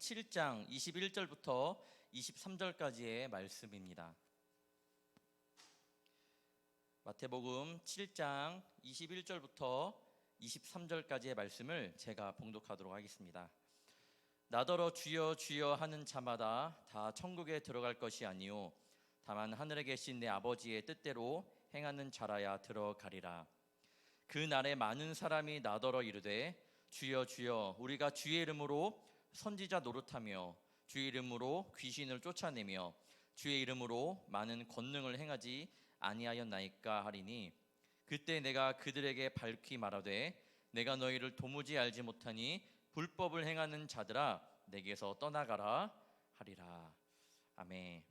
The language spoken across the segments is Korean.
7장 21절부터 23절까지의 말씀입니다. 마태복음 7장 21절부터 23절까지의 말씀을 제가 봉독하도록 하겠습니다. 나더러 주여 주여 하는 자마다 다 천국에 들어갈 것이 아니요 다만 하늘에 계신 내 아버지의 뜻대로 행하는 자라야 들어가리라. 그 날에 많은 사람이 나더러 이르되 주여 주여 우리가 주의 이름으로 선지자 노릇하며 주의 이름으로 귀신을 쫓아내며 주의 이름으로 많은 권능을 행하지 아니하였나이까 하리니 그때 내가 그들에게 밝히 말하되 내가 너희를 도무지 알지 못하니 불법을 행하는 자들아 내게서 떠나가라 하리라. 아멘.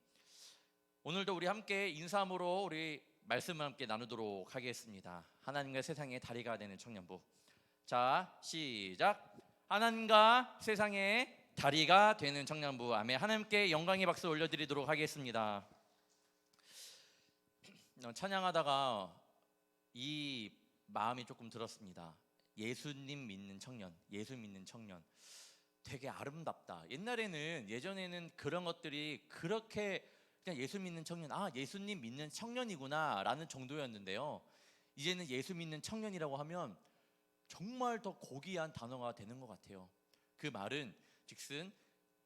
오늘도 우리 함께 인사함으로 우리 말씀을 함께 나누도록 하겠습니다. 하나님과 세상의 다리가 되는 청년부. 자, 시작. 하나님과 세상의 다리가 되는 청년부. 아멘. 하나님께 영광의 박수 올려드리도록 하겠습니다. 찬양하다가 이 마음이 조금 들었습니다. 예수님 믿는 청년, 예수 믿는 청년 되게 아름답다. 예전에는 그런 것들이 그렇게 그냥 예수 믿는 청년, 예수님 믿는 청년이구나 라는 정도였는데요, 이제는 예수 믿는 청년이라고 하면 정말 더 고귀한 단어가 되는 것 같아요. 그 말은 즉슨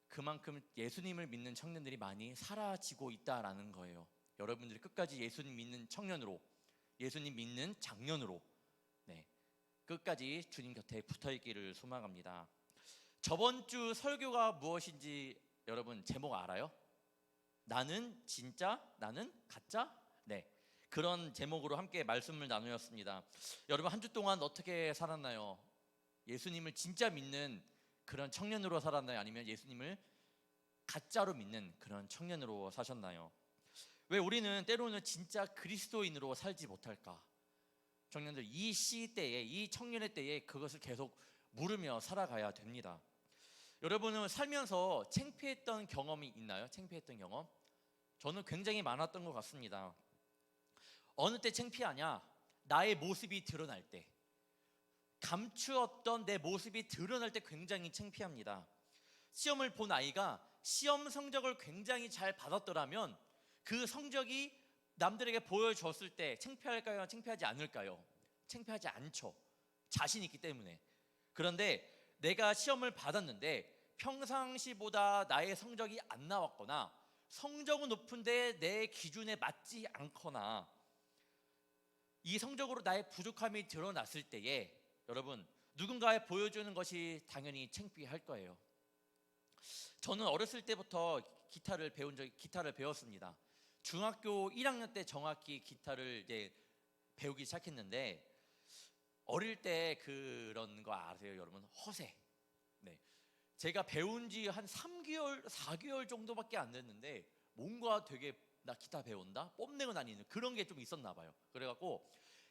그만큼 예수님을 믿는 청년들이 많이 사라지고 있다라는 거예요. 여러분들이 끝까지 예수님 믿는 청년으로, 예수님 믿는 장년으로 끝까지 주님 곁에 붙어있기를 소망합니다. 저번 주 설교가 무엇인지 여러분 제목 알아요? 나는 진짜, 나는 가짜? 그런 제목으로 함께 말씀을 나누었습니다. 여러분 한 주 동안 어떻게 살았나요? 예수님을 진짜 믿는 그런 청년으로 살았나요? 아니면 예수님을 가짜로 믿는 그런 청년으로 사셨나요? 왜 우리는 때로는 진짜 그리스도인으로 살지 못할까? 청년들, 이 시대에, 이 청년의 때에 그것을 계속 물으며 살아가야 됩니다. 여러분은 살면서 창피했던 경험이 있나요? 창피했던 경험? 저는 굉장히 많았던 것 같습니다. 어느 때 창피하냐? 나의 모습이 드러날 때, 감추었던 내 모습이 드러날 때 굉장히 창피합니다. 시험을 본 아이가 시험 성적을 굉장히 잘 받았더라면 그 성적이 남들에게 보여줬을 때 창피할까요? 창피하지 않을까요? 창피하지 않죠. 자신 있기 때문에. 그런데 내가 시험을 받았는데 평상시보다 나의 성적이 안 나왔거나 성적은 높은데 내 기준에 맞지 않거나 이 성적으로 나의 부족함이 드러났을 때에 여러분 누군가에 보여주는 것이 당연히 창피할 거예요. 저는 어렸을 때부터 기타를 배웠습니다. 중학교 1학년 때 정확히 기타를 이제 배우기 시작했는데, 어릴 때 그런 거 아세요, 여러분? 허세. 제가 배운 지 한 3개월, 4개월 정도밖에 안 됐는데 뭔가 되게 나 기타 배운다? 뽐내고 다니는 그런 게 좀 있었나 봐요. 그래갖고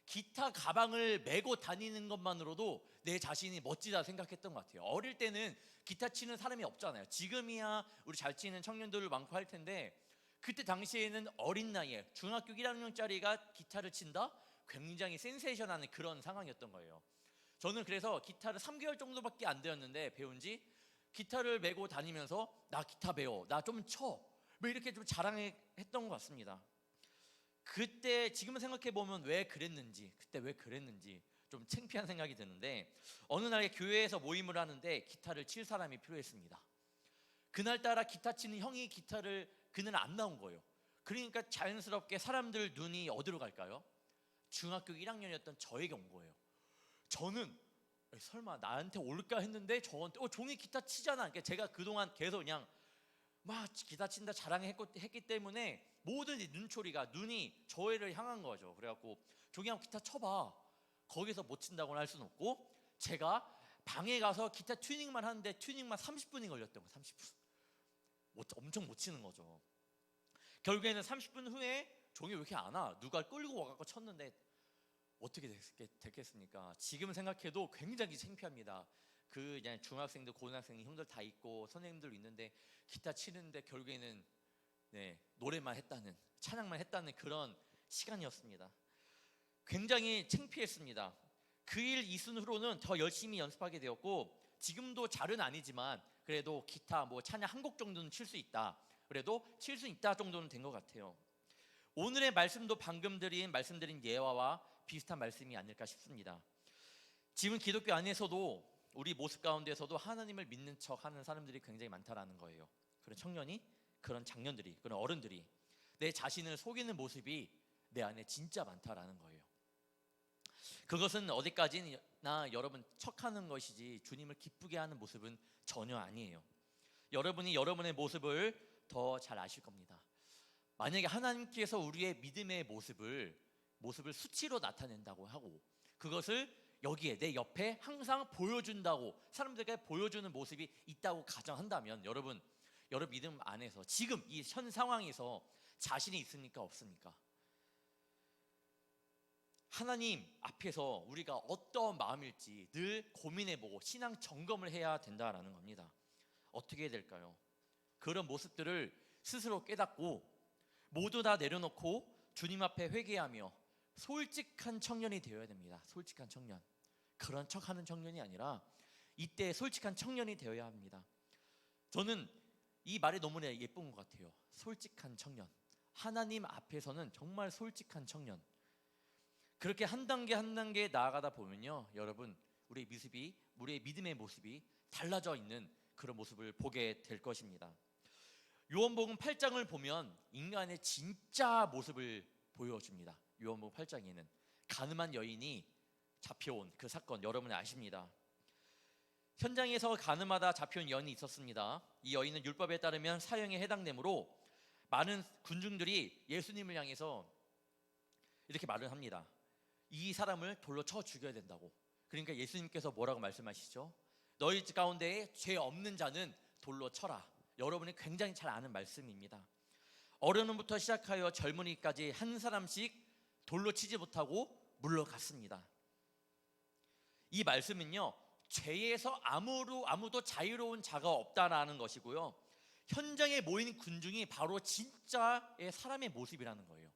기타 가방을 메고 다니는 것만으로도 내 자신이 멋지다 생각했던 것 같아요. 어릴 때는 기타 치는 사람이 없잖아요. 지금이야 우리 잘 치는 청년들 많고 할 텐데 그때 당시에는 어린 나이에 중학교 1학년짜리가 기타를 친다? 굉장히 센세이션하는 그런 상황이었던 거예요. 저는 그래서 기타를 3개월 정도밖에 안 되었는데 배운 지, 기타를 메고 다니면서 나 기타 배워, 나 좀 쳐, 뭐 이렇게 좀 자랑했던 것 같습니다. 그때 지금 생각해 보면 그때 왜 그랬는지 좀 창피한 생각이 드는데, 어느 날 교회에서 모임을 하는데 기타를 칠 사람이 필요했습니다. 그날따라 기타 치는 형이 그는 안 나온 거예요. 그러니까 자연스럽게 사람들 눈이 어디로 갈까요? 중학교 1학년이었던 저에게 온 거예요. 저는 설마 나한테 올까 했는데 저한테 종이 기타 치잖아. 그러니까 제가 그동안 계속 그냥 막 기타 친다 자랑했기 때문에 모든 눈이 저를 향한 거죠. 그래갖고 종이 한번 기타 쳐봐. 거기서 못 친다고는 할 수는 없고, 제가 방에 가서 기타 튜닝만 하는데 튜닝만 30분이 걸렸던 거예요. 30분. 엄청 못 치는 거죠. 결국에는 30분 후에 종이 왜 이렇게 안 와? 누가 끌고 와갖고 쳤는데 어떻게 됐겠습니까? 지금 생각해도 굉장히 창피합니다. 그냥 중학생들, 고등학생 형들 다 있고 선생님들 있는데 기타 치는데 결국에는 노래만 했다는, 찬양만 했다는 그런 시간이었습니다. 굉장히 창피했습니다. 그 일 이순 후로는 더 열심히 연습하게 되었고, 지금도 잘은 아니지만 그래도 기타 뭐 찬양 한 곡 정도는 칠 수 있다. 그래도 칠 수 있다 정도는 된 것 같아요. 오늘의 말씀도 방금 말씀드린 예화와 비슷한 말씀이 아닐까 싶습니다. 지금 기독교 안에서도 우리 모습 가운데서도 하나님을 믿는 척 하는 사람들이 굉장히 많다라는 거예요. 그런 청년이, 그런 장년들이, 그런 어른들이 내 자신을 속이는 모습이 내 안에 진짜 많다라는 거예요. 그것은 어디까지나 여러분 척하는 것이지 주님을 기쁘게 하는 모습은 전혀 아니에요. 여러분이 여러분의 모습을 더 잘 아실 겁니다. 만약에 하나님께서 우리의 믿음의 모습을 수치로 나타낸다고 하고 그것을 여기에 내 옆에 항상 보여준다고 사람들에게 보여주는 모습이 있다고 가정한다면 여러분 믿음 안에서 지금 이 현 상황에서 자신이 있습니까? 없습니까? 하나님 앞에서 우리가 어떤 마음일지 늘 고민해보고 신앙 점검을 해야 된다라는 겁니다. 어떻게 해야 될까요? 그런 모습들을 스스로 깨닫고 모두 다 내려놓고 주님 앞에 회개하며 솔직한 청년이 되어야 됩니다. 솔직한 청년. 그런 척하는 청년이 아니라 이때 솔직한 청년이 되어야 합니다. 저는 이 말이 너무 예쁜 것 같아요. 솔직한 청년. 하나님 앞에서는 정말 솔직한 청년. 그렇게 한 단계 한 단계 나아가다 보면요, 여러분 우리의 믿음의 모습이 달라져 있는 그런 모습을 보게 될 것입니다. 요한복음 8장을 보면 인간의 진짜 모습을 보여줍니다. 요한복음 8장에는 가늠한 여인이 잡혀온 그 사건 여러분 아십니다. 현장에서 가늠하다 잡혀온 여인이 있었습니다. 이 여인은 율법에 따르면 사형에 해당되므로 많은 군중들이 예수님을 향해서 이렇게 말을 합니다. 이 사람을 돌로 쳐 죽여야 된다고. 그러니까 예수님께서 뭐라고 말씀하시죠? 너희 가운데에 죄 없는 자는 돌로 쳐라. 여러분이 굉장히 잘 아는 말씀입니다. 어른부터 시작하여 젊은이까지 한 사람씩 돌로 치지 못하고 물러갔습니다. 이 말씀은요, 죄에서 아무도 자유로운 자가 없다라는 것이고요, 현장에 모인 군중이 바로 진짜의 사람의 모습이라는 거예요.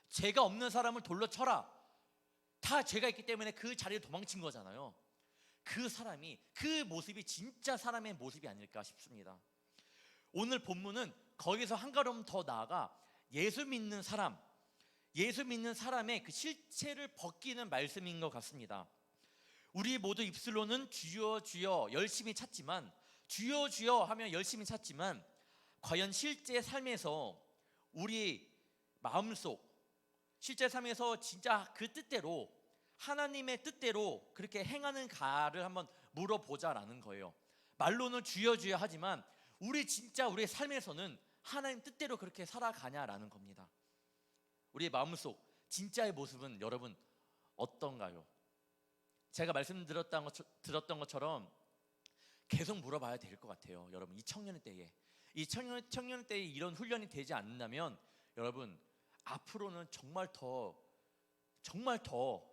죄가 없는 사람을 돌로 쳐라. 다 죄가 있기 때문에 그 자리에 도망친 거잖아요. 그 모습이 진짜 사람의 모습이 아닐까 싶습니다. 오늘 본문은 거기서 한 걸음 더 나아가 예수 믿는 사람의 그 실체를 벗기는 말씀인 것 같습니다. 우리 모두 입술로는 주여 주여 열심히 찾지만, 주여 주여 하며 열심히 찾지만 과연 실제 삶에서 우리 마음속 실제 삶에서 진짜 그 뜻대로 하나님의 뜻대로 그렇게 행하는가를 한번 물어보자라는 거예요. 말로는 주여 주여 하지만 우리의 삶에서는 하나님 뜻대로 그렇게 살아가냐라는 겁니다. 우리의 마음속 진짜의 모습은 여러분 어떤가요? 제가 들었던 것처럼 계속 물어봐야 될 것 같아요. 여러분 이 청년 때에 이런 훈련이 되지 않는다면 여러분 앞으로는 정말 더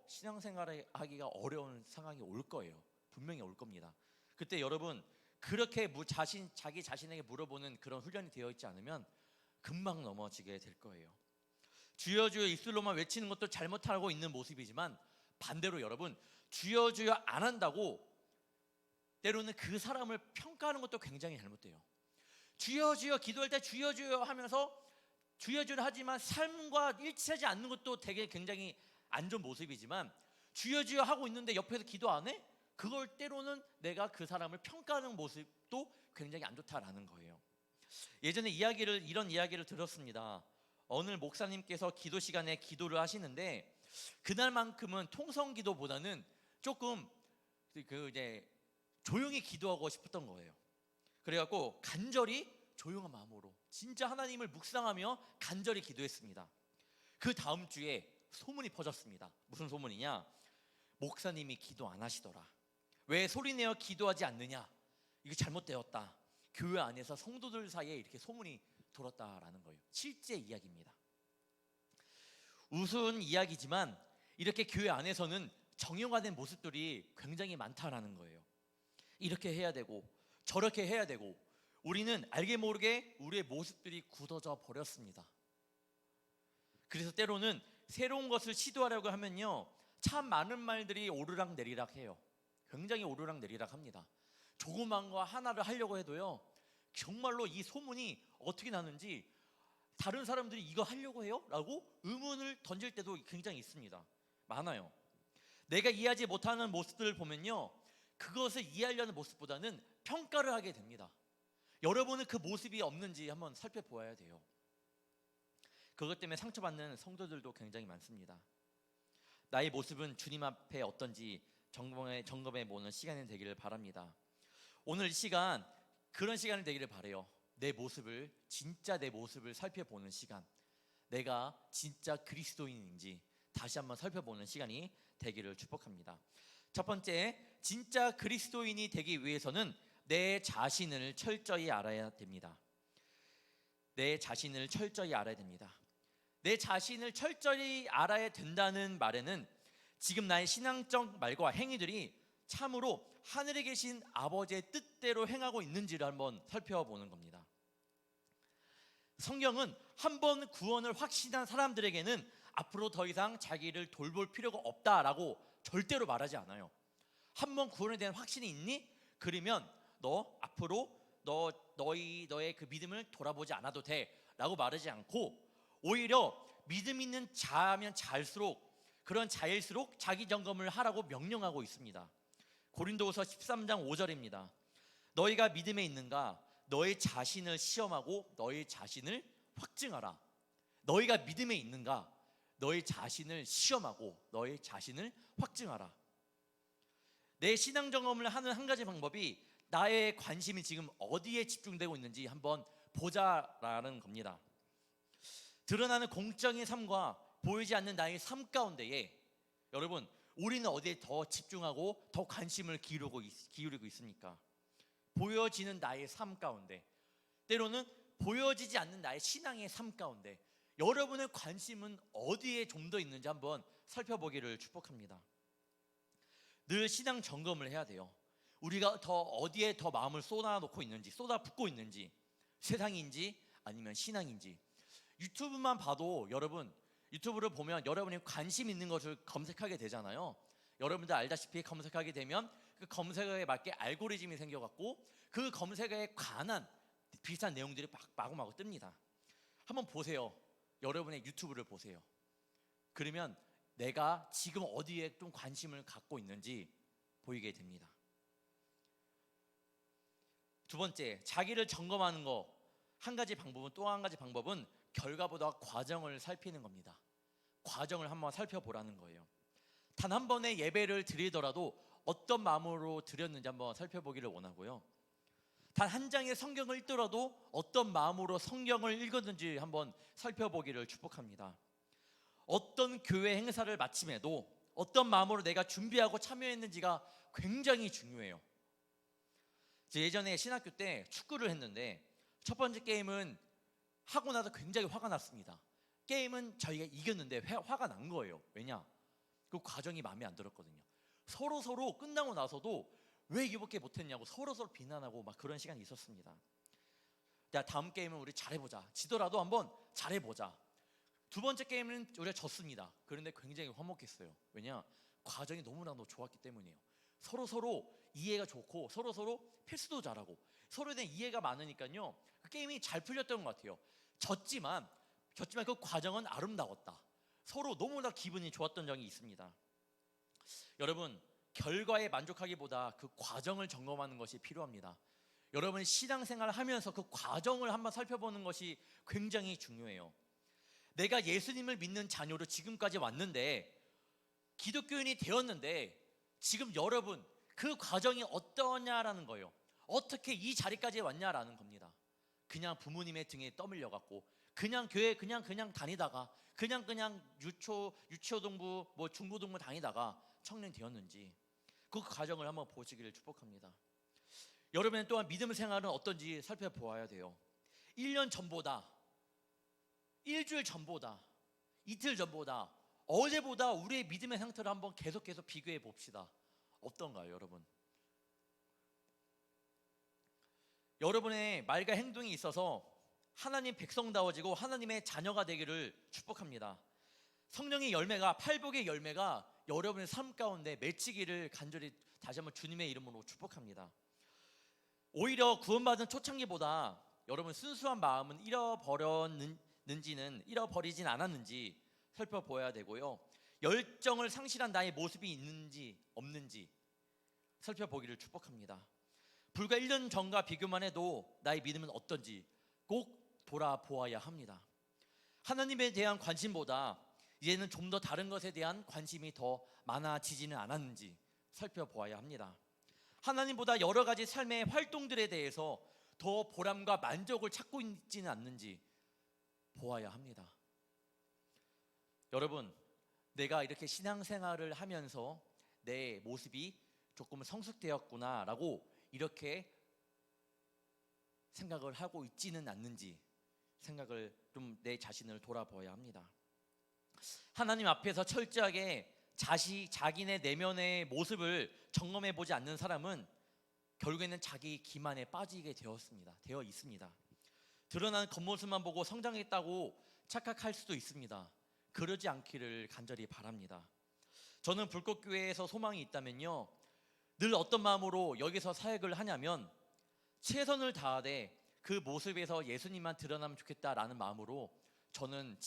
신앙생활을 하기가 어려운 상황이 올 거예요. 분명히 올 겁니다. 그때 여러분 그렇게 자기 자신에게 물어보는 그런 훈련이 되어 있지 않으면 금방 넘어지게 될 거예요. 주여 주여 입술로만 외치는 것도 잘못하고 있는 모습이지만 반대로 여러분 주여 주여 안 한다고 때로는 그 사람을 평가하는 것도 굉장히 잘못돼요. 주여 주여 기도할 때 주여 주여 하면서 주여 주여 하지만 삶과 일치하지 않는 것도 되게 굉장히 안 좋은 모습이지만 주여 주여 하고 있는데 옆에서 기도 안 해? 그걸 때로는 내가 그 사람을 평가하는 모습도 굉장히 안 좋다라는 거예요. 예전에 이런 이야기를 들었습니다. 어느 목사님께서 기도 시간에 기도를 하시는데 그날만큼은 통성 기도보다는 조금 조용히 기도하고 싶었던 거예요. 그래갖고 간절히 조용한 마음으로 진짜 하나님을 묵상하며 간절히 기도했습니다. 그 다음 주에 소문이 퍼졌습니다. 무슨 소문이냐? 목사님이 기도 안 하시더라. 왜 소리내어 기도하지 않느냐? 이거 잘못되었다. 교회 안에서 성도들 사이에 이렇게 소문이 돌았다라는 거예요. 실제 이야기입니다. 우스운 이야기지만 이렇게 교회 안에서는 정형화된 모습들이 굉장히 많다라는 거예요. 이렇게 해야 되고 저렇게 해야 되고 우리는 알게 모르게 우리의 모습들이 굳어져 버렸습니다. 그래서 때로는 새로운 것을 시도하려고 하면요 참 많은 말들이 오르락내리락 해요. 굉장히 오르락내리락 합니다. 조그만 거 하나를 하려고 해도요, 정말로 이 소문이 어떻게 나는지 다른 사람들이 이거 하려고 해요? 라고 의문을 던질 때도 굉장히 있습니다. 많아요. 내가 이해하지 못하는 모습들을 보면요, 그것을 이해하려는 모습보다는 평가를 하게 됩니다. 여러분은 그 모습이 없는지 한번 살펴보아야 돼요. 그것 때문에 상처받는 성도들도 굉장히 많습니다. 나의 모습은 주님 앞에 어떤지 점검해 보는 시간이 되기를 바랍니다. 오늘 이 시간, 그런 시간이 되기를 바라요. 내 모습을, 진짜 내 모습을 살펴보는 시간, 내가 진짜 그리스도인인지 다시 한번 살펴보는 시간이 되기를 축복합니다. 첫 번째, 진짜 그리스도인이 되기 위해서는 내 자신을 철저히 알아야 됩니다. 내 자신을 철저히 알아야 됩니다. 내 자신을 철저히 알아야 된다는 말에는 지금 나의 신앙적 말과 행위들이 참으로 하늘에 계신 아버지의 뜻대로 행하고 있는지를 한번 살펴보는 겁니다. 성경은 한번 구원을 확신한 사람들에게는 앞으로 더 이상 자기를 돌볼 필요가 없다라고 절대로 말하지 않아요. 한번 구원에 대한 확신이 있니? 그러면 너 앞으로 너의 그 믿음을 돌아보지 않아도 돼라고 말하지 않고, 오히려 믿음 있는 자면 자일수록, 그런 자일수록 자기 점검을 하라고 명령하고 있습니다. 고린도후서 13장 5절입니다. 너희가 믿음에 있는가? 너의 자신을 시험하고 너의 자신을 확증하라. 너희가 믿음에 있는가? 너의 자신을 시험하고 너의 자신을 확증하라. 내 신앙 점검을 하는 한 가지 방법이 나의 관심이 지금 어디에 집중되고 있는지 한번 보자라는 겁니다. 드러나는 공적인 삶과 보이지 않는 나의 삶 가운데에 여러분, 우리는 어디에 더 집중하고 더 관심을 기울이고 있습니까? 보여지는 나의 삶 가운데, 때로는 보여지지 않는 나의 신앙의 삶 가운데 여러분의 관심은 어디에 좀 더 있는지 한번 살펴보기를 축복합니다. 늘 신앙 점검을 해야 돼요. 우리가 어디에 더 마음을 쏟아놓고 있는지, 쏟아붓고 있는지, 세상인지 아니면 신앙인지. 유튜브만 봐도 여러분, 유튜브를 보면 여러분이 관심 있는 것을 검색하게 되잖아요. 여러분들 알다시피 검색하게 되면 그 검색어에 맞게 알고리즘이 생겨갖고 그 검색어에 관한 비슷한 내용들이 마구마구 뜹니다. 한번 보세요. 여러분의 유튜브를 보세요. 그러면 내가 지금 어디에 좀 관심을 갖고 있는지 보이게 됩니다. 두 번째, 자기를 점검하는 거 한 가지 방법은, 또 한 가지 방법은 결과보다 과정을 살피는 겁니다. 과정을 한번 살펴보라는 거예요. 단 한 번의 예배를 드리더라도 어떤 마음으로 드렸는지 한번 살펴보기를 원하고요. 단 한 장의 성경을 읽더라도 어떤 마음으로 성경을 읽었는지 한번 살펴보기를 축복합니다. 어떤 교회 행사를 마침에도 어떤 마음으로 내가 준비하고 참여했는지가 굉장히 중요해요. 예전에 신학교 때 축구를 했는데 첫 번째 게임은 하고 나서 굉장히 화가 났습니다. 게임은 저희가 이겼는데 화가 난 거예요. 왜냐? 그 과정이 마음에 안 들었거든요. 서로 끝나고 나서도 왜 이렇게 못했냐고 서로 비난하고 막 그런 시간이 있었습니다. 야, 다음 게임은 우리 잘해보자. 지더라도 한번 잘해보자. 두 번째 게임은 우리가 졌습니다. 그런데 굉장히 화목했어요. 왜냐? 과정이 너무나도 좋았기 때문이에요. 서로 이해가 좋고 서로 패스도 잘하고 서로에 대한 이해가 많으니까요, 그 게임이 잘 풀렸던 것 같아요. 졌지만 그 과정은 아름다웠다. 서로 너무나 기분이 좋았던 적이 있습니다. 여러분, 결과에 만족하기보다 그 과정을 점검하는 것이 필요합니다. 여러분이 신앙생활을 하면서 그 과정을 한번 살펴보는 것이 굉장히 중요해요. 내가 예수님을 믿는 자녀로 지금까지 왔는데, 기독교인이 되었는데 지금 여러분 그 과정이 어떠냐라는 거예요. 어떻게 이 자리까지 왔냐라는 겁니다. 그냥 부모님의 등에 떠밀려 갖고 그냥 교회 그냥 다니다가 그냥 유초동부 중고등부 다니다가 청년 되었는지, 그 과정을 한번 보시기를 축복합니다. 여러분은 또한 믿음 생활은 어떤지 살펴보아야 돼요. 1년 전보다, 일주일 전보다, 이틀 전보다, 어제보다 우리의 믿음의 상태를 한번 계속해서 비교해 봅시다. 어떤가요, 여러분? 여러분의 말과 행동이 있어서 하나님 백성다워지고 하나님의 자녀가 되기를 축복합니다. 성령의 열매가, 팔복의 열매가 여러분의 삶 가운데 맺히기를 간절히 다시 한번 주님의 이름으로 축복합니다. 오히려 구원받은 초창기보다 여러분 순수한 마음은 잃어버리진 않았는지 살펴보아야 되고요. 열정을 상실한 나의 모습이 있는지 없는지 살펴보기를 축복합니다. 불과 1년 전과 비교만 해도 나의 믿음은 어떤지 꼭 돌아보아야 합니다. 하나님에 대한 관심보다 이제는 좀 더 다른 것에 대한 관심이 더 많아지지는 않았는지 살펴보아야 합니다. 하나님보다 여러 가지 삶의 활동들에 대해서 더 보람과 만족을 찾고 있지는 않는지 보아야 합니다. 여러분, 내가 이렇게 신앙생활을 하면서 내 모습이 조금 성숙되었구나 라고 이렇게 생각을 하고 있지는 않는지 생각을 좀 내 자신을 돌아보아야 합니다. 하나님 앞에서 철저하게 자기네 내면의 모습을 점검해 보지 않는 사람은 결국에는 자기 기만에 빠지게 되어 있습니다. 드러나는 겉모습만 보고 성장했다고 착각할 수도 있습니다. 그러지 않기를 간절히 바랍니다. 저는 불꽃교회에서 소망이 있다면요, 늘 어떤 마음으로 여기서 사역을 하냐면 최선을 다하되 그 모습에서 예수님만 드러나면 좋겠다라는 마음으로 저는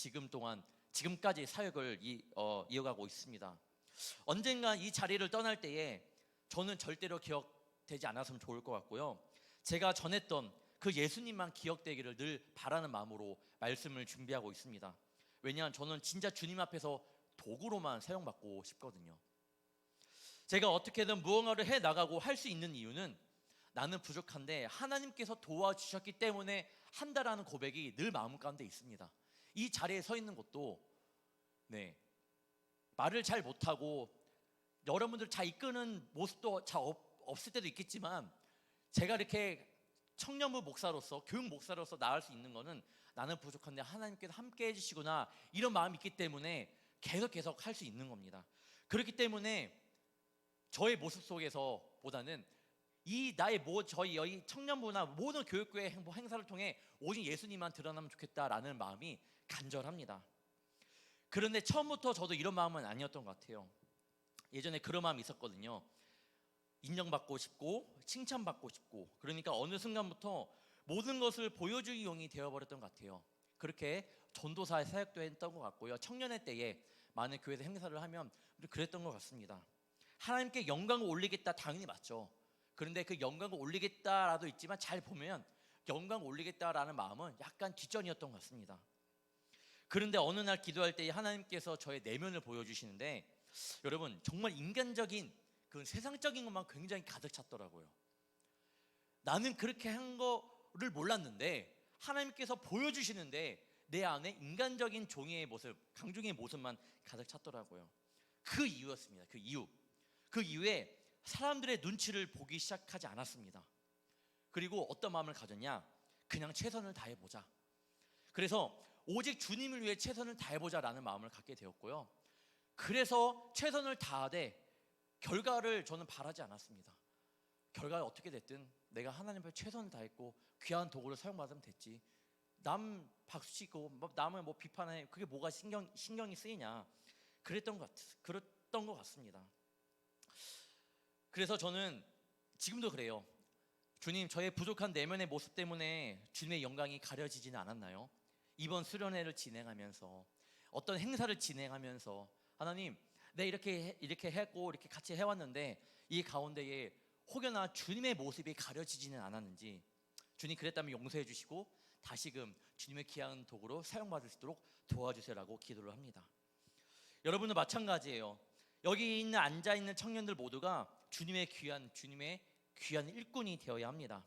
지금까지 사역을 이어가고 있습니다. 언젠가 이 자리를 떠날 때에 저는 절대로 기억되지 않았으면 좋을 것 같고요, 제가 전했던 그 예수님만 기억되기를 늘 바라는 마음으로 말씀을 준비하고 있습니다. 왜냐하면 저는 진짜 주님 앞에서 도구로만 사용받고 싶거든요. 제가 어떻게든 무언가를 해나가고 할 수 있는 이유는 나는 부족한데 하나님께서 도와주셨기 때문에 한다라는 고백이 늘 마음 가운데 있습니다. 이 자리에 서 있는 것도 말을 잘 못하고 여러분들 잘 이끄는 모습도 잘 없을 때도 있겠지만, 제가 이렇게 청년부 목사로서 교육 목사로서 나갈 수 있는 거는 나는 부족한데 하나님께서 함께 해주시구나 이런 마음이 있기 때문에 계속 할 수 있는 겁니다. 그렇기 때문에 저의 모습 속에서 보다는 저희 여기 청년부나 모든 교육교회 행사를 통해 오직 예수님만 드러나면 좋겠다라는 마음이 간절합니다. 그런데 처음부터 저도 이런 마음은 아니었던 것 같아요. 예전에 그런 마음이 있었거든요. 인정받고 싶고 칭찬받고 싶고, 그러니까 어느 순간부터 모든 것을 보여주기 용이 되어버렸던 것 같아요. 그렇게 전도사의 사역도 했던 것 같고요, 청년의 때에 많은 교회에서 행사를 하면 그랬던 것 같습니다. 하나님께 영광을 올리겠다, 당연히 맞죠. 그런데 그 영광을 올리겠다라도 있지만 잘 보면 영광을 올리겠다라는 마음은 약간 뒷전이었던 것 같습니다. 그런데 어느 날 기도할 때 하나님께서 저의 내면을 보여주시는데, 여러분 정말 인간적인 그 세상적인 것만 굉장히 가득 찼더라고요. 나는 그렇게 한 거를 몰랐는데 하나님께서 보여주시는데 내 안에 인간적인 종의 모습, 강종의 모습만 가득 찼더라고요. 그 이유였습니다. 그 이후에 사람들의 눈치를 보기 시작하지 않았습니다. 그리고 어떤 마음을 가졌냐, 그냥 최선을 다해보자. 그래서 오직 주님을 위해 최선을 다해보자라는 마음을 갖게 되었고요, 그래서 최선을 다하되 결과를 저는 바라지 않았습니다. 결과가 어떻게 됐든 내가 하나님 앞에 최선을 다했고 귀한 도구를 사용받으면 됐지, 남 박수치고 남을 비판해 그게 뭐가 신경이 쓰이냐, 그랬던 것 같습니다. 그래서 저는 지금도 그래요. 주님, 저의 부족한 내면의 모습 때문에 주님의 영광이 가려지지는 않았나요? 이번 수련회를 진행하면서, 어떤 행사를 진행하면서 하나님, 내 이렇게 했고 이렇게 같이 해왔는데 이 가운데에 혹여나 주님의 모습이 가려지지는 않았는지 주님 그랬다면 용서해 주시고 다시금 주님의 귀한 도구로 사용받을 수 있도록 도와주세요라고 기도를 합니다. 여러분도 마찬가지예요. 여기 앉아있는 청년들 모두가 주님의 귀한 일꾼이 되어야 합니다.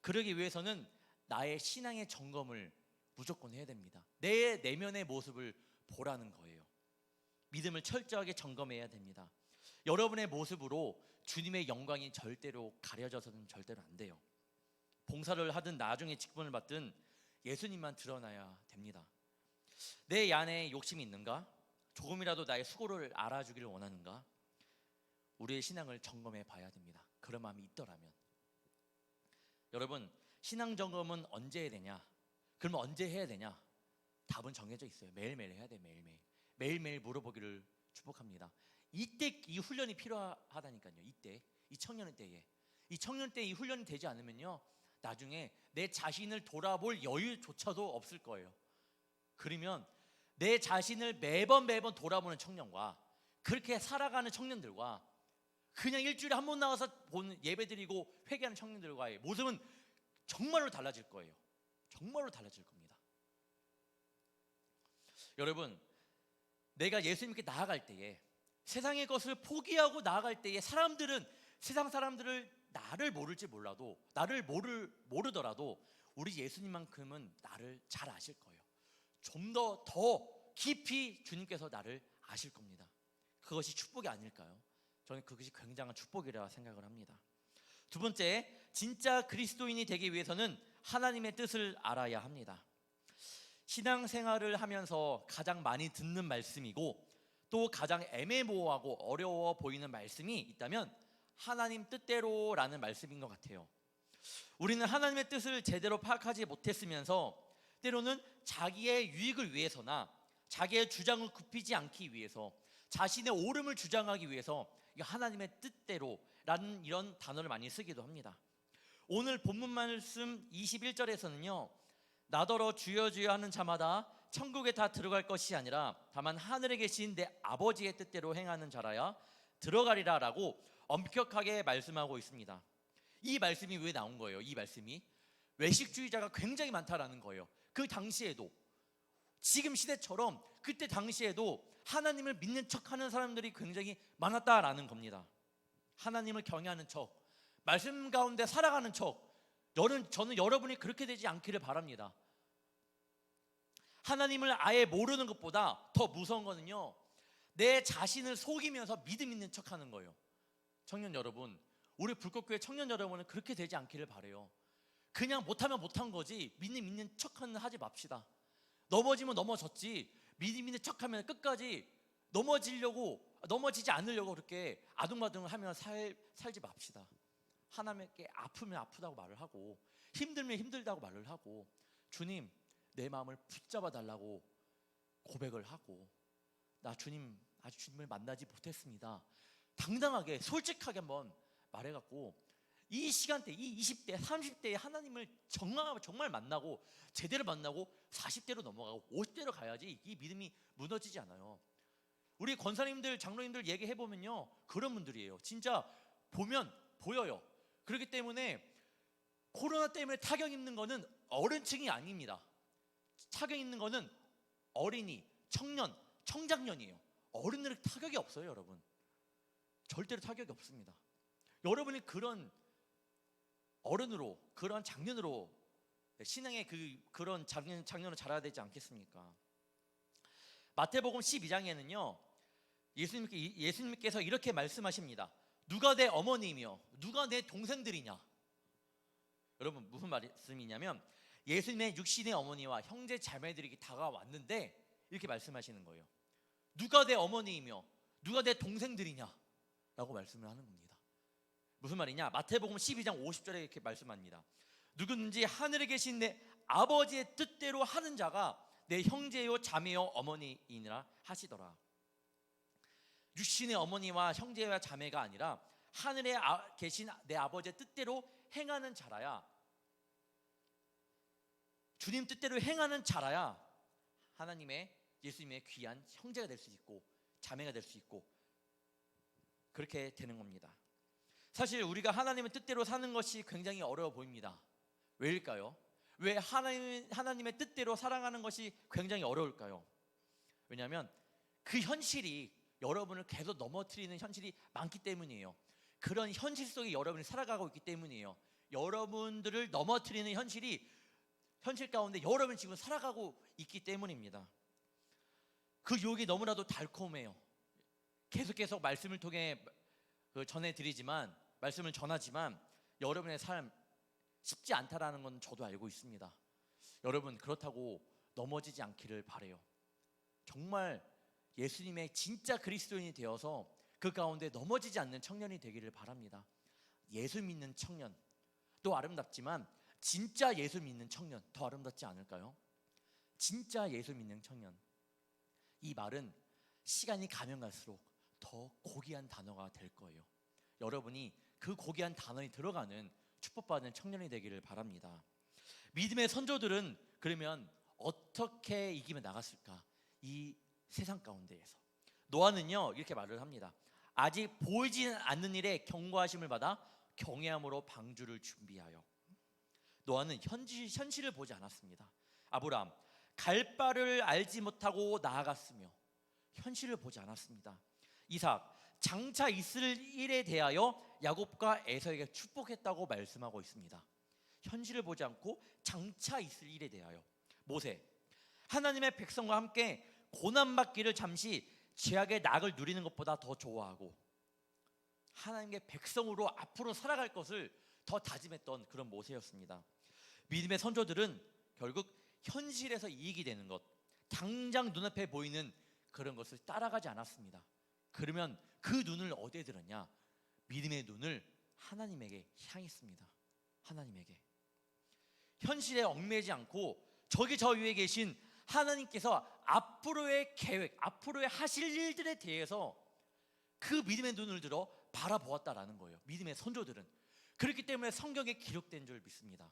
그러기 위해서는 나의 신앙의 점검을 무조건 해야 됩니다. 내 내면의 모습을 보라는 거예요. 믿음을 철저하게 점검해야 됩니다. 여러분의 모습으로 주님의 영광이 절대로 가려져서는 절대로 안 돼요. 봉사를 하든 나중에 직분을 받든 예수님만 드러나야 됩니다. 내 안에 욕심이 있는가? 조금이라도 나의 수고를 알아주기를 원하는가? 우리의 신앙을 점검해 봐야 됩니다. 그런 마음이 있더라면. 여러분, 신앙 점검은 언제 해야 되냐? 그러면 언제 해야 되냐? 답은 정해져 있어요. 매일매일 해야 돼. 매일매일 물어보기를 축복합니다. 이때 이 훈련이 필요하다니까요. 이 청년의 때에 이 청년 때 이 훈련이 되지 않으면요, 나중에 내 자신을 돌아볼 여유조차도 없을 거예요. 그러면 내 자신을 매번 돌아보는 청년과 그렇게 살아가는 청년들과 그냥 일주일에 한 번 나가서 보는 예배드리고 회개하는 청년들과의 모습은 정말로 달라질 거예요. 정말로 달라질 겁니다. 여러분, 내가 예수님께 나아갈 때에, 세상의 것을 포기하고 나아갈 때에 사람들은, 세상 사람들을 나를 모를지 몰라도, 나를 모르더라도 우리 예수님만큼은 나를 잘 아실 거예요. 좀 더 깊이 주님께서 나를 아실 겁니다. 그것이 축복이 아닐까요? 저는 그것이 굉장한 축복이라 생각을 합니다. 두 번째, 진짜 그리스도인이 되기 위해서는 하나님의 뜻을 알아야 합니다. 신앙생활을 하면서 가장 많이 듣는 말씀이고 또 가장 애매모호하고 어려워 보이는 말씀이 있다면 하나님 뜻대로라는 말씀인 것 같아요. 우리는 하나님의 뜻을 제대로 파악하지 못했으면서 때로는 자기의 유익을 위해서나 자기의 주장을 굽히지 않기 위해서, 자신의 옳음을 주장하기 위해서 하나님의 뜻대로라는 이런 단어를 많이 쓰기도 합니다. 오늘 본문 말씀 21절에서는요, 나더러 주여 주여 하는 자마다 천국에 다 들어갈 것이 아니라 다만 하늘에 계신 내 아버지의 뜻대로 행하는 자라야 들어가리라 라고 엄격하게 말씀하고 있습니다. 이 말씀이 왜 나온 거예요? 이 말씀이 외식주의자가 굉장히 많다라는 거예요. 그 당시에도, 지금 시대처럼 그때 당시에도 하나님을 믿는 척하는 사람들이 굉장히 많았다라는 겁니다. 하나님을 경외하는 척, 말씀 가운데 살아가는 척. 저는 여러분이 그렇게 되지 않기를 바랍니다. 하나님을 아예 모르는 것보다 더 무서운 거는요, 내 자신을 속이면서 믿음 있는 척하는 거예요. 청년 여러분, 우리 불꽃교회 청년 여러분은 그렇게 되지 않기를 바라요. 그냥 못하면 못한 거지 믿음 있는 척은 하지 맙시다. 넘어지면 넘어졌지 믿음 있는 척하면 끝까지 넘어지지 않으려고 그렇게 아둥바둥 하면 살지 맙시다. 하나님께 아프면 아프다고 말을 하고 힘들면 힘들다고 말을 하고 주님 내 마음을 붙잡아 달라고 고백을 하고, 나 주님 아직 주님을 만나지 못했습니다, 당당하게 솔직하게 한번 말해갖고 이 시간대, 이 20대 30대에 하나님을 정말 만나고 제대로 만나고 40대로 넘어가고 50대로 가야지 이 믿음이 무너지지 않아요. 우리 권사님들 장로님들 얘기해보면요, 그런 분들이에요. 진짜 보면 보여요. 그렇기 때문에 코로나 때문에 타격 입는 거는 어른층이 아닙니다. 타격 입는 거는 어린이, 청년, 청장년이에요. 어른들은 타격이 없어요. 여러분, 절대로 타격이 없습니다. 여러분이 그런 어른으로, 그런 장년으로, 신앙의 그런 장년으로 자라야 되지 않겠습니까? 마태복음 12장에는요 예수님께서 이렇게 말씀하십니다. 누가 내 어머니이며 누가 내 동생들이냐. 여러분, 무슨 말씀이냐면 예수님의 육신의 어머니와 형제 자매들이 다가왔는데 이렇게 말씀하시는 거예요. 누가 내 어머니이며 누가 내 동생들이냐 라고 말씀을 하는 겁니다. 무슨 말이냐? 마태복음 12장 50절에 이렇게 말씀합니다. 누구든지 하늘에 계신 내 아버지의 뜻대로 하는 자가 내 형제요 자매요 어머니이니라 하시더라. 육신의 어머니와 형제와 자매가 아니라 하늘에 계신 내 아버지의 뜻대로 행하는 자라야, 주님 뜻대로 행하는 자라야 하나님의, 예수님의 귀한 형제가 될 수 있고 자매가 될 수 있고 그렇게 되는 겁니다. 사실 우리가 하나님의 뜻대로 사는 것이 굉장히 어려워 보입니다. 왜일까요? 왜 하나님의 뜻대로 살아가는 것이 굉장히 어려울까요? 왜냐하면 그 현실이 여러분을 계속 넘어뜨리는 현실이 많기 때문이에요. 그런 현실 속에 여러분이 살아가고 있기 때문이에요. 여러분들을 넘어뜨리는 현실 가운데 여러분이 지금 살아가고 있기 때문입니다. 그 유혹이 너무나도 달콤해요. 계속 말씀을 통해 전해드리지만, 말씀을 전하지만 여러분의 삶 쉽지 않다라는 건 저도 알고 있습니다. 여러분, 그렇다고 넘어지지 않기를 바라요. 정말 예수님의 진짜 그리스도인이 되어서 그 가운데 넘어지지 않는 청년이 되기를 바랍니다. 예수 믿는 청년 또 아름답지만 진짜 예수 믿는 청년 더 아름답지 않을까요? 진짜 예수 믿는 청년, 이 말은 시간이 가면 갈수록 더 고귀한 단어가 될 거예요. 여러분이 그 고귀한 단어에 들어가는 축복받는 청년이 되기를 바랍니다. 믿음의 선조들은 그러면 어떻게 이기며 나갔을까? 이 세상 가운데에서 노아는요 이렇게 말을 합니다. 아직 보이지는 않는 일에 경고하심을 받아 경외함으로 방주를 준비하여. 노아는 현실을 보지 않았습니다. 아브라함 갈 바를 알지 못하고 나아갔으며 현실을 보지 않았습니다. 이삭 장차 있을 일에 대하여 야곱과 에서에게 축복했다고 말씀하고 있습니다. 현실을 보지 않고 장차 있을 일에 대하여. 모세 하나님의 백성과 함께 고난받기를 잠시 죄악의 낙을 누리는 것보다 더 좋아하고 하나님의 백성으로 앞으로 살아갈 것을 더 다짐했던 그런 모세였습니다. 믿음의 선조들은 결국 현실에서 이익이 되는 것, 당장 눈앞에 보이는 그런 것을 따라가지 않았습니다. 그러면 그 눈을 어디에 들었냐? 믿음의 눈을 하나님에게 향했습니다. 하나님에게. 현실에 얽매이지 않고 저기 저 위에 계신 하나님께서 앞으로의 계획, 앞으로의 하실 일들에 대해서 그 믿음의 눈을 들어 바라보았다라는 거예요. 믿음의 선조들은. 그렇기 때문에 성경에 기록된 줄 믿습니다.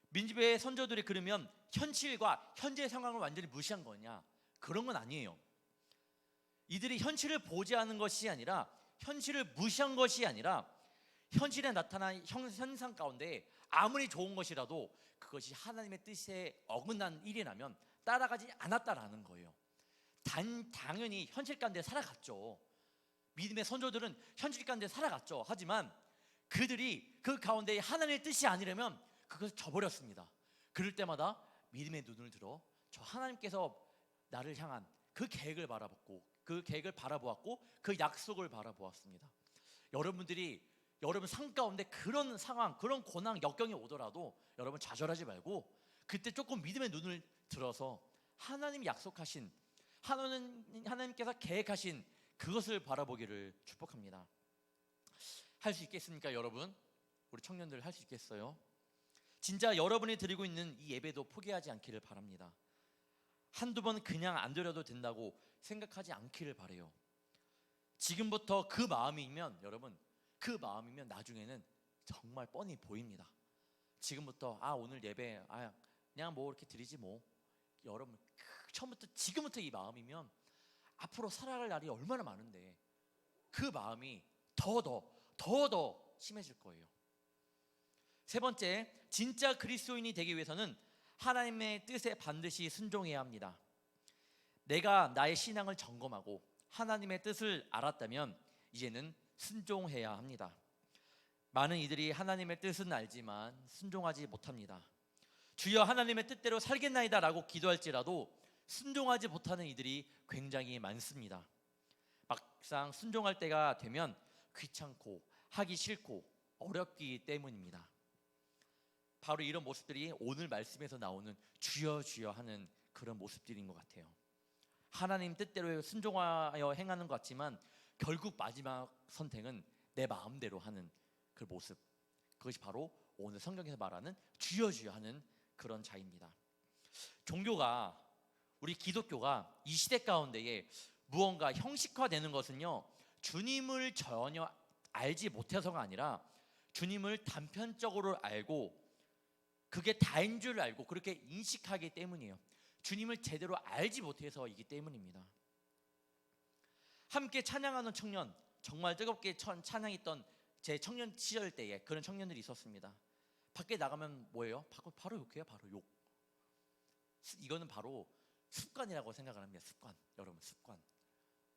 민집의 선조들이 그러면 현실과 현재 상황을 완전히 무시한 거냐? 그런 건 아니에요. 이들이 현실을 보지 않은 것이 아니라, 현실을 무시한 것이 아니라, 현실에 나타난 현상 가운데 아무리 좋은 것이라도 그것이 하나님의 뜻에 어긋난 일이라면 따라가지 않았다라는 거예요. 당연히 현실 가운데 살아갔죠. 믿음의 선조들은 현실 가운데 살아갔죠. 하지만 그들이 그 가운데 하나님의 뜻이 아니라면 그것을 저버렸습니다. 그럴 때마다 믿음의 눈을 들어 저 하나님께서 나를 향한 그 계획을 바라봤고, 그 계획을 바라보았고, 그 약속을 바라보았습니다. 여러분 삶 가운데 그런 상황, 그런 고난, 역경이 오더라도 여러분 좌절하지 말고 그때 조금 믿음의 눈을 들어서 하나님 약속하신, 하나님께서 계획하신 그것을 바라보기를 축복합니다. 할 수 있겠습니까, 여러분? 우리 청년들 할 수 있겠어요? 진짜 여러분이 드리고 있는 이 예배도 포기하지 않기를 바랍니다. 한두 번 그냥 안 드려도 된다고 생각하지 않기를 바라요. 지금부터 그 마음이면, 여러분, 그 마음이면 나중에는 정말 뻔히 보입니다. 지금부터 오늘 예배 그냥 뭐 이렇게 드리지 뭐. 여러분 처음부터 지금부터 이 마음이면 앞으로 살아갈 날이 얼마나 많은데 그 마음이 더 심해질 거예요. 세 번째, 진짜 그리스도인이 되기 위해서는 하나님의 뜻에 반드시 순종해야 합니다. 내가 나의 신앙을 점검하고 하나님의 뜻을 알았다면 이제는 순종해야 합니다. 많은 이들이 하나님의 뜻은 알지만 순종하지 못합니다. 주여 하나님의 뜻대로 살겠나이다 라고 기도할지라도 순종하지 못하는 이들이 굉장히 많습니다. 막상 순종할 때가 되면 귀찮고 하기 싫고 어렵기 때문입니다. 바로 이런 모습들이 오늘 말씀에서 나오는 주여 주여 하는 그런 모습들인 것 같아요. 하나님 뜻대로 순종하여 행하는 것 같지만 결국 마지막 선택은 내 마음대로 하는 그 모습, 그것이 바로 오늘 성경에서 말하는 주여 주여 하는 그런 자입니다. 종교가, 우리 기독교가 이 시대 가운데에 무언가 형식화되는 것은요, 주님을 전혀 알지 못해서가 아니라 주님을 단편적으로 알고 그게 다인 줄 알고 그렇게 인식하기 때문이에요. 주님을 제대로 알지 못해서이기 때문입니다. 함께 찬양하는 청년, 정말 뜨겁게 찬양했던 제 청년 시절 때에 그런 청년들이 있었습니다. 밖에 나가면 뭐예요? 바로 욕해요. 바로 욕. 이거는 바로 습관이라고 생각을 합니다. 습관. 여러분 습관.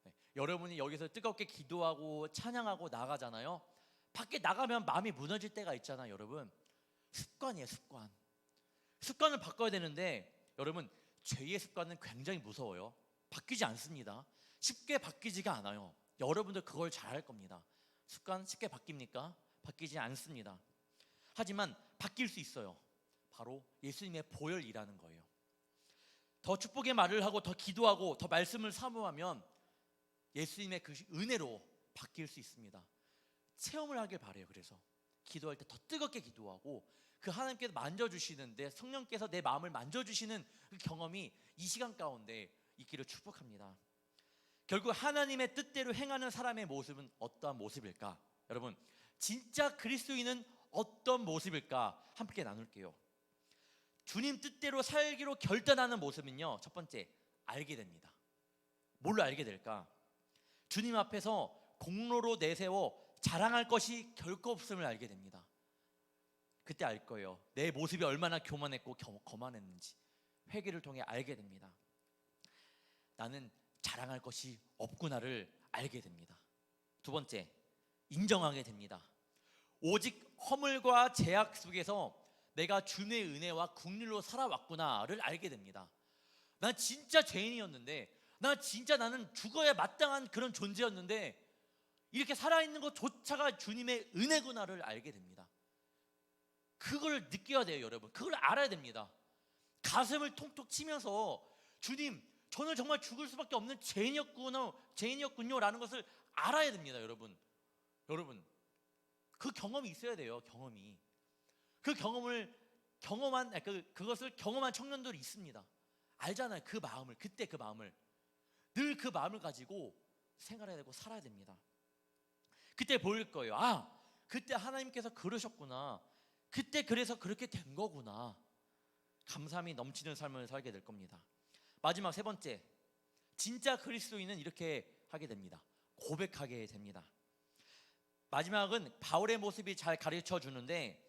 네. 여러분이 여기서 뜨겁게 기도하고 찬양하고 나가잖아요. 밖에 나가면 마음이 무너질 때가 있잖아요. 여러분 습관이에요. 습관. 습관을 바꿔야 되는데 여러분 죄의 습관은 굉장히 무서워요. 바뀌지 않습니다. 쉽게 바뀌지가 않아요. 여러분들 그걸 잘 알 겁니다. 습관 쉽게 바뀝니까? 바뀌지 않습니다. 하지만 바뀔 수 있어요. 바로 예수님의 보혈이라는 거예요. 더 축복의 말을 하고 더 기도하고 더 말씀을 사모하면 예수님의 그 은혜로 바뀔 수 있습니다. 체험을 하길 바래요. 그래서 기도할 때 더 뜨겁게 기도하고 그 하나님께서 만져주시는데, 성령께서 내 마음을 만져주시는 그 경험이 이 시간 가운데 있기를 축복합니다. 결국 하나님의 뜻대로 행하는 사람의 모습은 어떠한 모습일까? 여러분 진짜 그리스도인은 어떤 모습일까 함께 나눌게요. 주님 뜻대로 살기로 결단하는 모습은요, 첫 번째, 알게 됩니다. 뭘로 알게 될까? 주님 앞에서 공로로 내세워 자랑할 것이 결코 없음을 알게 됩니다. 그때 알 거예요. 내 모습이 얼마나 교만했고 거만했는지 회개를 통해 알게 됩니다. 나는 자랑할 것이 없구나를 알게 됩니다. 두 번째, 인정하게 됩니다. 오직 허물과 제약 속에서 내가 주님의 은혜와 긍휼로 살아왔구나를 알게 됩니다. 난 진짜 죄인이었는데, 나는 죽어야 마땅한 그런 존재였는데 이렇게 살아있는 것조차가 주님의 은혜구나를 알게 됩니다. 그걸 느껴야 돼요, 여러분. 그걸 알아야 됩니다. 가슴을 톡톡 치면서 주님, 저는 정말 죽을 수밖에 없는 죄인이었군요 라는 것을 알아야 됩니다. 여러분, 그 경험이 있어야 돼요. 경험이. 그 경험을 그것을 경험한 청년들이 있습니다. 알잖아요. 그 마음을, 그때 그 마음을, 늘 그 마음을 가지고 생활해야 되고 살아야 됩니다. 그때 보일 거예요. 아, 그때 하나님께서 그러셨구나. 그때 그래서 그렇게 된 거구나. 감사함이 넘치는 삶을 살게 될 겁니다. 마지막 세 번째, 진짜 그리스도인은 이렇게 하게 됩니다. 고백하게 됩니다. 마지막은 바울의 모습이 잘 가르쳐 주는데,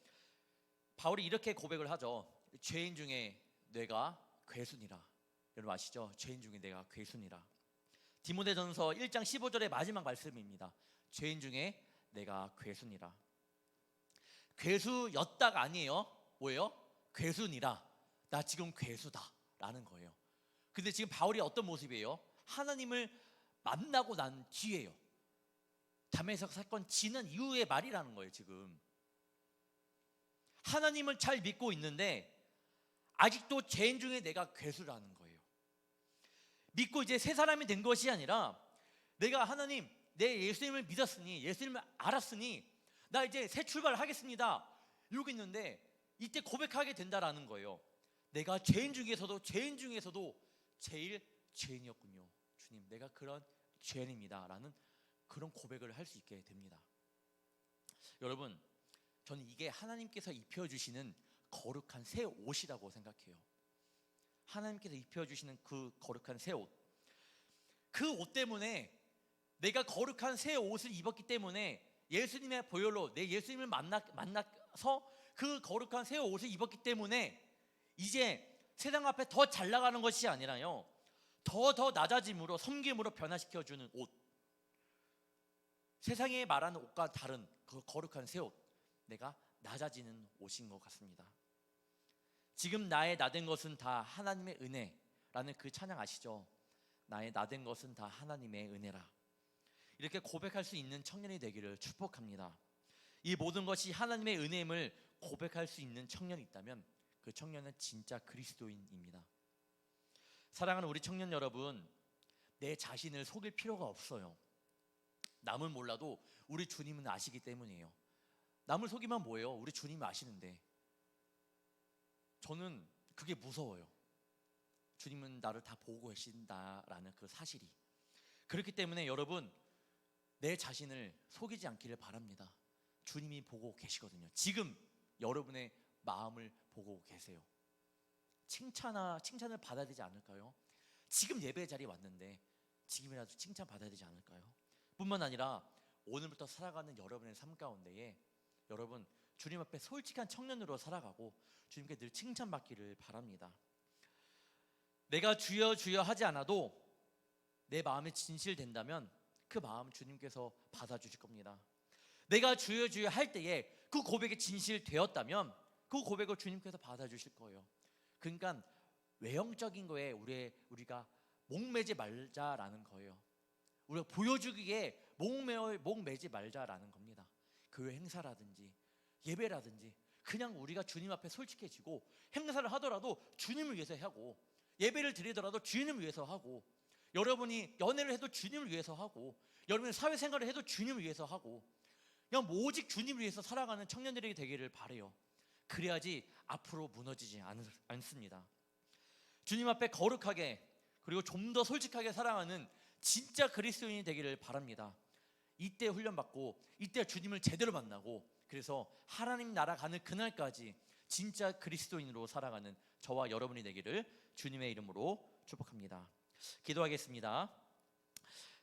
바울이 이렇게 고백을 하죠. 죄인 중에 내가 괴순이라. 여러분 아시죠? 죄인 중에 내가 괴순이라. 디모데전서 1장 15절의 마지막 말씀입니다. 죄인 중에 내가 괴순이라. 괴수였다가 아니에요. 뭐예요? 괴순이라. 나 지금 괴수다 라는 거예요. 근데 지금 바울이 어떤 모습이에요? 하나님을 만나고 난 뒤에요. 다메섹 사건 지난 이후의 말이라는 거예요. 지금 하나님을 잘 믿고 있는데 아직도 죄인 중에 내가 괴수라는 거예요. 믿고 이제 새 사람이 된 것이 아니라, 내가 하나님, 내 예수님을 믿었으니, 예수님을 알았으니 나 이제 새 출발을 하겠습니다 이러고 있는데, 이때 고백하게 된다라는 거예요. 내가 죄인 중에서도 제일 죄인이었군요. 주님, 내가 그런 죄인입니다 라는 그런 고백을 할 수 있게 됩니다. 여러분, 저는 이게 하나님께서 입혀주시는 거룩한 새 옷이라고 생각해요. 하나님께서 입혀주시는 그 거룩한 새 옷, 그 옷 때문에, 내가 거룩한 새 옷을 입었기 때문에, 예수님의 보혈로 내 예수님을 만나서 그 거룩한 새 옷을 입었기 때문에 이제 세상 앞에 더 잘 나가는 것이 아니라요, 더 낮아짐으로, 섬김으로 변화시켜주는 옷, 세상에 말하는 옷과 다른 그 거룩한 새 옷, 내가 낮아지는 옷인 것 같습니다. 지금 나의 나된 것은 다 하나님의 은혜라는 그 찬양 아시죠? 나의 나된 것은 다 하나님의 은혜라. 이렇게 고백할 수 있는 청년이 되기를 축복합니다. 이 모든 것이 하나님의 은혜임을 고백할 수 있는 청년이 있다면 그 청년은 진짜 그리스도인입니다. 사랑하는 우리 청년 여러분, 내 자신을 속일 필요가 없어요. 남은 몰라도 우리 주님은 아시기 때문이에요. 남을 속이면 뭐예요? 우리 주님이 아시는데. 저는 그게 무서워요. 주님은 나를 다 보고 계신다라는 그 사실이. 그렇기 때문에 여러분, 내 자신을 속이지 않기를 바랍니다. 주님이 보고 계시거든요. 지금 여러분의 마음을 보고 계세요. 칭찬을 받아야 되지 않을까요? 지금 예배 자리에 왔는데 지금이라도 칭찬 받아야 되지 않을까요? 뿐만 아니라 오늘부터 살아가는 여러분의 삶 가운데에 여러분, 주님 앞에 솔직한 청년으로 살아가고 주님께 늘 칭찬받기를 바랍니다. 내가 주여 주여 하지 않아도 내 마음이 진실된다면 그 마음 주님께서 받아주실 겁니다. 내가 주여 주여 할 때에 그 고백이 진실되었다면 그 고백을 주님께서 받아주실 거예요. 그러니까 외형적인 거에 우리가 목매지 말자라는 거예요. 우리가 보여주기에 목매지 말자라는 겁니다. 교회 행사라든지 예배라든지 그냥 우리가 주님 앞에 솔직해지고, 행사를 하더라도 주님을 위해서 하고, 예배를 드리더라도 주님을 위해서 하고, 여러분이 연애를 해도 주님을 위해서 하고, 여러분이 사회생활을 해도 주님을 위해서 하고, 그냥 오직 주님을 위해서 살아가는 청년들이 되기를 바라요. 그래야지 앞으로 무너지지 않습니다. 주님 앞에 거룩하게 그리고 좀 더 솔직하게 살아가는 진짜 그리스도인이 되기를 바랍니다. 이때 훈련받고 이때 주님을 제대로 만나고 그래서 하나님 나라 가는 그날까지 진짜 그리스도인으로 살아가는 저와 여러분이 되기를 주님의 이름으로 축복합니다. 기도하겠습니다.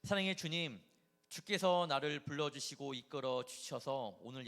사랑의 주님, 주께서 나를 불러주시고 이끌어 주셔서 오늘